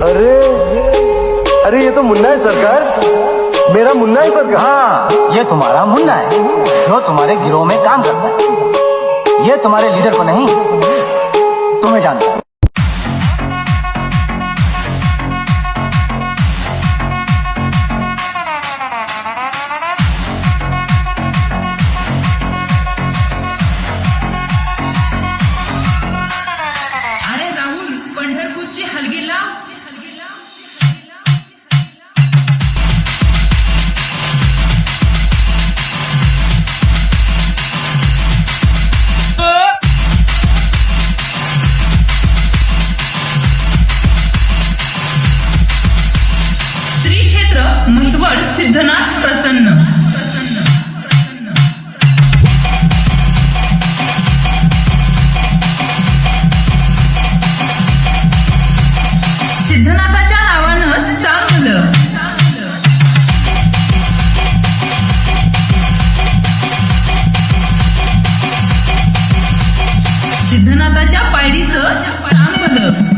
अरे अरे ये तो मुन्ना है सरकार, मेरा मुन्ना है सरकार। हाँ, ये तुम्हारा मुन्ना है जो तुम्हारे गिरोह में काम करता है। ये तुम्हारे लीडर को नहीं, तुम्हें जानता है। अरे राहुल, पंढरपूरची हलगी लाव. श्री क्षेत्र म्हसवड सिद्धनाथ प्रसन्न. सिद्धनाथाच्या नावानं चांगलं. सिद्धनाथाच्या पायरीचं चांगलं.